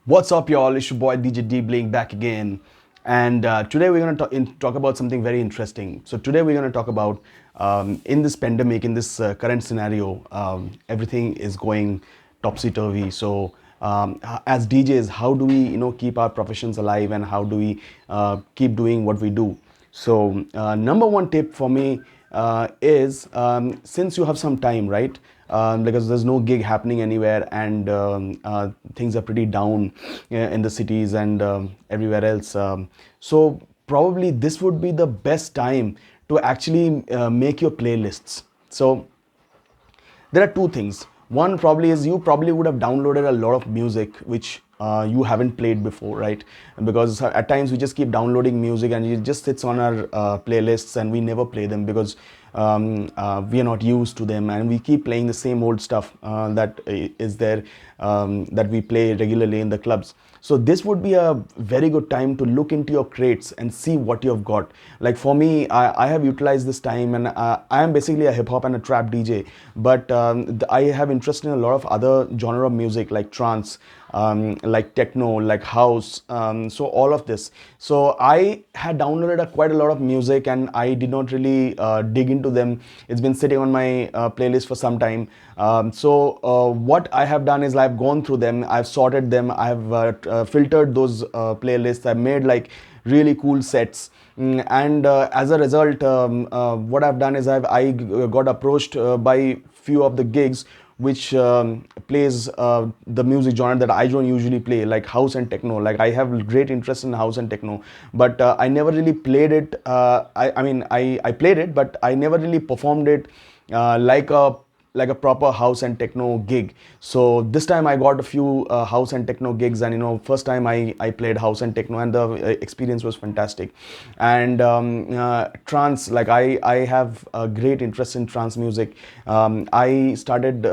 What's up, y'all? It's your boy DJ D Blink back again, and today we're going to talk about something very interesting. So today we're going to talk about in this pandemic, in this current scenario, everything is going topsy turvy. So as DJs, how do we keep our professions alive, and how do we keep doing what we do? So number one tip for me is since you have some time, right? Because there's no gig happening anywhere, and things are pretty down in the cities and everywhere else. So probably this would be the best time to actually make your playlists. So there are two things. One probably is you probably would have downloaded a lot of music which you haven't played before, right? Because at times we just keep downloading music and it just sits on our playlists and we never play them because we are not used to them, and we keep playing the same old stuff that is there, that we play regularly in the clubs. So this would be a very good time to look into your crates and see what you have got. Like for me, I have utilized this time, and I am basically a hip hop and a trap DJ, but I have interest in a lot of other genre of music like trance, like techno, like house, so all of this. So I had downloaded quite a lot of music, and I did not really dig into them. It's been sitting on my playlist for some time. So what I have done is I've gone through them, I've sorted them, I've filtered those playlists, I've made like really cool sets. And as a result, what I've done is I got approached by few of the gigs which plays the music genre that I don't usually play, like house and techno. Like I have great interest in house and techno, but I never really played it. I played it, but I never really performed it like a proper house and techno gig. So this time I got a few house and techno gigs, and first time I played house and techno, and the experience was fantastic. And trance, like I have a great interest in trance music. I started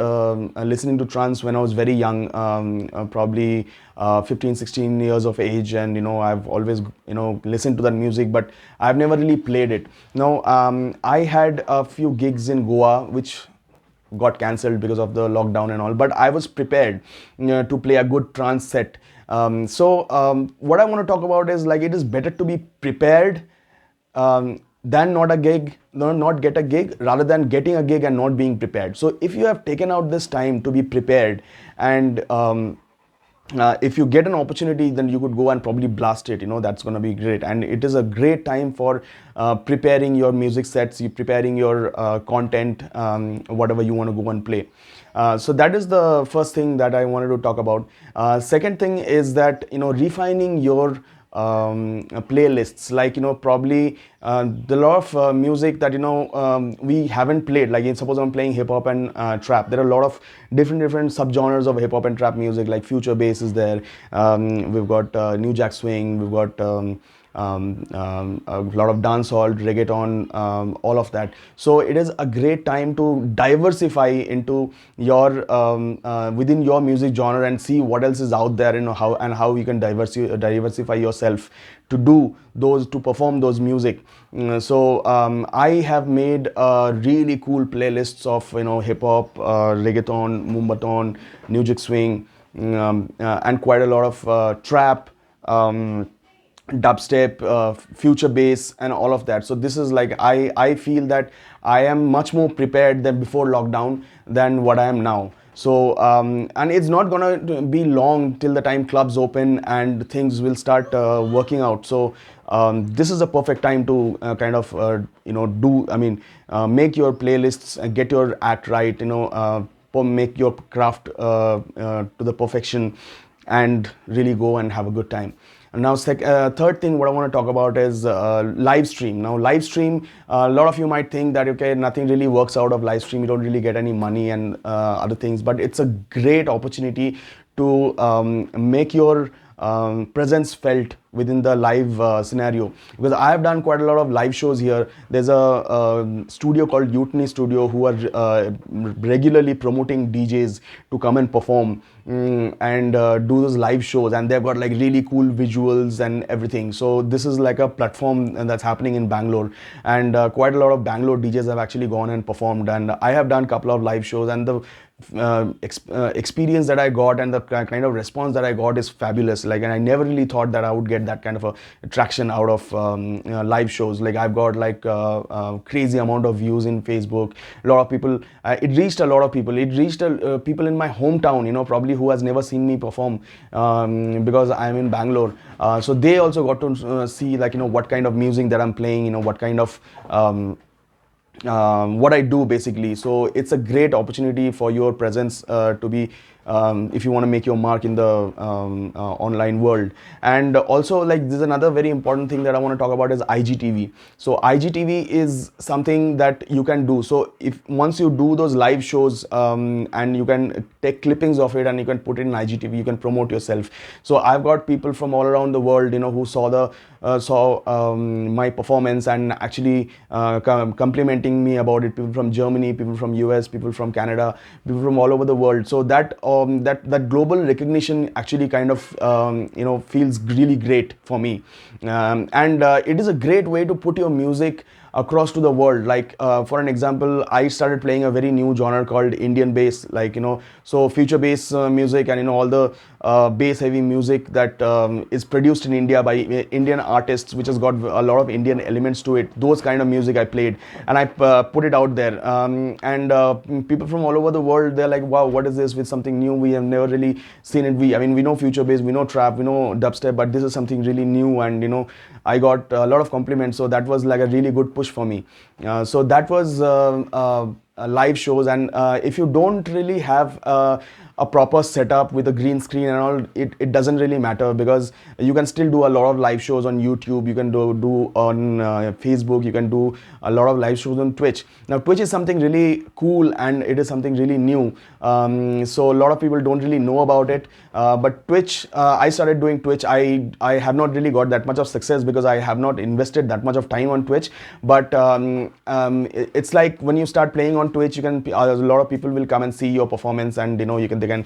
listening to trance when I was very young, probably 15 16 years of age, and I've always listened to that music, but I've never really played it. Now I had a few gigs in Goa which got cancelled because of the lockdown and all, but I was prepared to play a good trance set. What I want to talk about is, like, it is better to be prepared than not a gig, no, not get a gig, rather than getting a gig and not being prepared. So if you have taken out this time to be prepared, and if you get an opportunity, then you could go and probably blast it. That's going to be great, and it is a great time for preparing your music sets, you preparing your content, whatever you want to go and play. So that is the first thing that I wanted to talk about. Second thing is that refining your playlists, like probably the lot of music that we haven't played. Like, suppose I'm playing hip hop and trap, there are a lot of different subgenres of hip hop and trap music, like future bass is there, we've got new jack swing, we've got a lot of dancehall, reggaeton, all of that. So it is a great time to diversify into your within your music genre and see what else is out there, how you can diversify yourself to do those, to perform those music. I have made really cool playlists of hip hop, reggaeton, mumbaton, new jack swing, and quite a lot of trap, dubstep, future bass, and all of that. So this is like, I feel that I am much more prepared than before lockdown than what I am now. So and it's not gonna be long till the time clubs open and things will start working out. So this is a perfect time to kind of make your playlists and get your act right, make your craft to the perfection, and really go and have a good time. And now, third thing, what I want to talk about is live stream. Now, live stream, a lot of you might think that, okay, nothing really works out of live stream, you don't really get any money and other things, but it's a great opportunity to make your presence felt within the live scenario. Because I have done quite a lot of live shows here. There's a studio called Utni Studio who are regularly promoting DJs to come and perform, and do those live shows, and they've got like really cool visuals and everything. So this is like a platform that's happening in Bangalore, and quite a lot of Bangalore DJs have actually gone and performed, and I have done a couple of live shows, and the experience that I got and the kind of response that I got is fabulous. Like, and I never really thought that I would get that kind of a traction out of live shows. Like, I've got like crazy amount of views in Facebook. A lot of people. It reached a lot of people. It reached people in my hometown. Probably who has never seen me perform, because I'm in Bangalore. So they also got to see, like, what kind of music that I'm playing. What kind of what I do basically. So it's a great opportunity for your presence to be, if you want to make your mark in the online world. And also, like, there's another very important thing that I want to talk about is IGTV. So IGTV is something that you can do. So if once you do those live shows, and you can take clippings of it and you can put it in IGTV, you can promote yourself. So I've got people from all around the world, who saw my performance and actually complimenting me about it. People from Germany, people from US, people from Canada, people from all over the world. So that global recognition actually kind of feels really great for me, and it is a great way to put your music across to the world. Like, for an example, I started playing a very new genre called Indian bass, like, so future bass music, and all the bass heavy music that is produced in India by Indian artists, which has got a lot of Indian elements to it. Those kind of music I played and I put it out there, and people from all over the world, they're like, wow, what is this? With something new, we have never really seen it. I mean, we know future bass, we know trap, we know dubstep, but this is something really new. And I got a lot of compliments, so that was like a really good push for me. So that was live shows. And if you don't really have a proper setup with a green screen and all, it doesn't really matter, because you can still do a lot of live shows on YouTube, you can do on Facebook, you can do a lot of live shows on Twitch. Now Twitch is something really cool and it is something really new, so a lot of people don't really know about it, but Twitch, I started doing Twitch. I have not really got that much of success because I have not invested that much of time on Twitch, but it's like when you start playing on Twitch, you can a lot of people will come and see your performance, and they can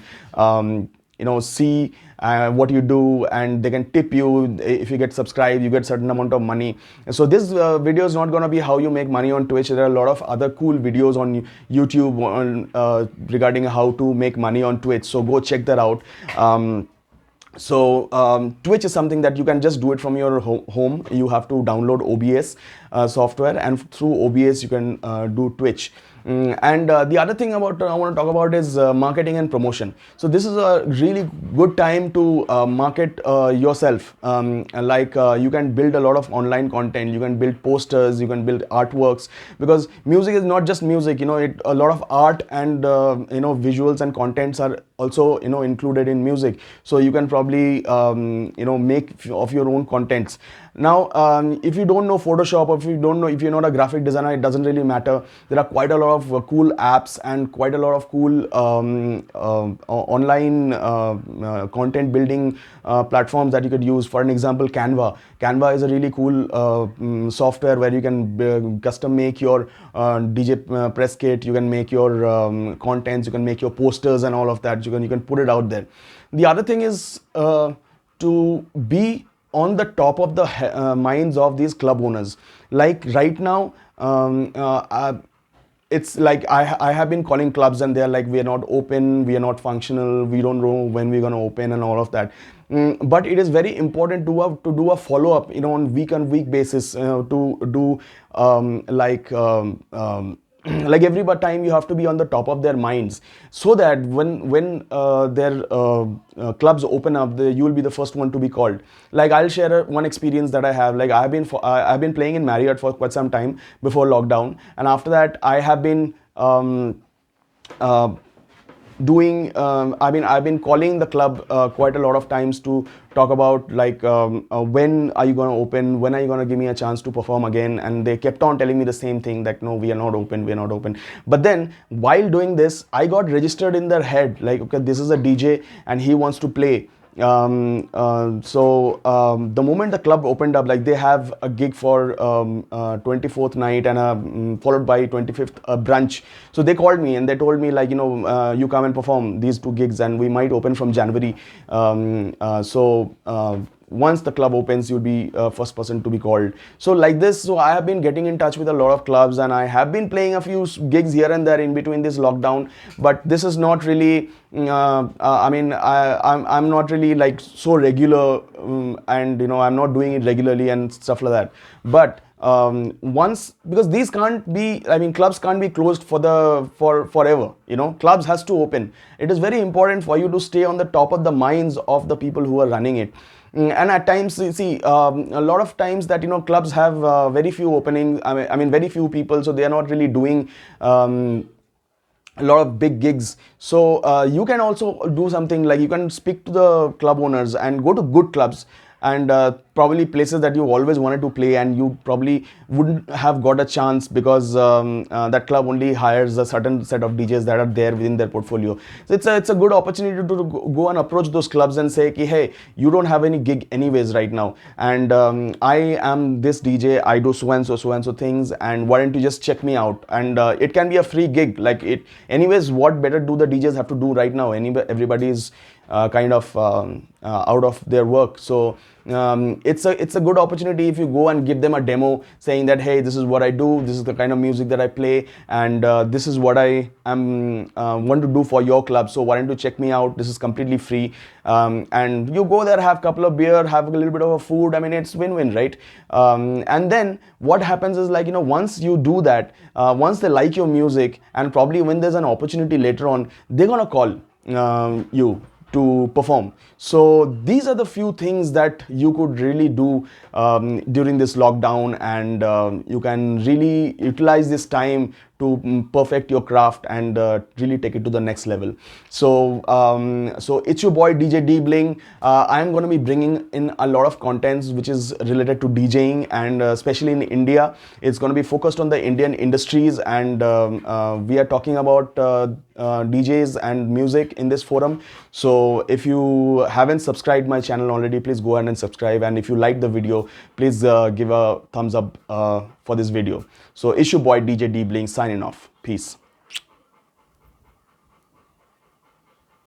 see what you do, and they can tip you. If you get subscribed, you get certain amount of money. So this video is not going to be how you make money on Twitch. There are a lot of other cool videos on YouTube on, regarding how to make money on Twitch, so go check that out. Twitch is something that you can just do it from your home. You have to download OBS software, and through OBS you can do Twitch. And the other thing I want to talk about is marketing and promotion. So this is a really good time to market yourself. You can build a lot of online content, you can build posters, you can build artworks, because music is not just music. A lot of art and visuals and contents are also included in music. So you can probably make of your own contents. Now, if you don't know Photoshop, or if you're not a graphic designer, it doesn't really matter. There are quite a lot of cool apps and quite a lot of cool online content building platforms that you could use. For an example, Canva. Canva is a really cool software where you can custom make your DJ press kit, you can make your contents, you can make your posters and all of that. You can put it out there. The other thing is to be on the top of the minds of these club owners. Like right now, it's like I have been calling clubs and they're like, we are not open, we are not functional, we don't know when we're going to open and all of that. But it is very important to do a follow-up, on week basis, to do like every time you have to be on the top of their minds, so that when their clubs open up, you will be the first one to be called. Like, I'll share one experience that I have. Like, I've been playing in Marriott for quite some time before lockdown, and after that I have been I've been calling the club quite a lot of times to talk about, like, when are you going to open, when are you going to give me a chance to perform again. And they kept on telling me the same thing, that no, we are not open. But then while doing this, I got registered in their head, like, okay, this is a DJ and he wants to play. The moment the club opened up, like, they have a gig for 24th night and followed by 25th brunch. So they called me and they told me, like, you come and perform these two gigs and we might open from January. once the club opens, you'll be first person to be called. So like this, so I have been getting in touch with a lot of clubs, and I have been playing a few gigs here and there in between this lockdown. But this is not really I mean, I'm not really like so regular, and I'm not doing it regularly and stuff like that. But once, because these can't be, I mean, clubs can't be closed for forever. Clubs has to open. It is very important for you to stay on the top of the minds of the people who are running it. And at times, you see, a lot of times that clubs have very few openings. I mean, very few people, so they are not really doing a lot of big gigs. So you can also do something like, you can speak to the club owners and go to good clubs, and probably places that you always wanted to play, and you probably wouldn't have got a chance because that club only hires a certain set of DJs that are there within their portfolio. So it's a good opportunity to go and approach those clubs and say, hey, you don't have any gig anyways right now, and I am this DJ, I do so and so things, and why don't you just check me out? And it can be a free gig. Like, it anyways, what better do the DJs have to do right now? Everybody's kind of out of their work. So it's a good opportunity if you go and give them a demo saying that, hey, this is what I do, this is the kind of music that I play, and this is what I am want to do for your club. So why don't you check me out? This is completely free. And you go there, have a couple of beer, have a little bit of a food. I mean, it's win-win, right? And then what happens is, like, once you do that, once they like your music, and probably when there's an opportunity later on, they're gonna call you to perform. So these are the few things that you could really do during this lockdown, and you can really utilize this time to perfect your craft and really take it to the next level. So so it's your boy DJ D Bling. I'm going to be bringing in a lot of contents which is related to DJing, and especially in India. It's going to be focused on the Indian industries, and we are talking about DJs and music in this forum. So if you haven't subscribed my channel already, please go ahead and subscribe, and if you like the video, please give a thumbs up for this video. So it's your boy DJ D Bling signing off. Peace.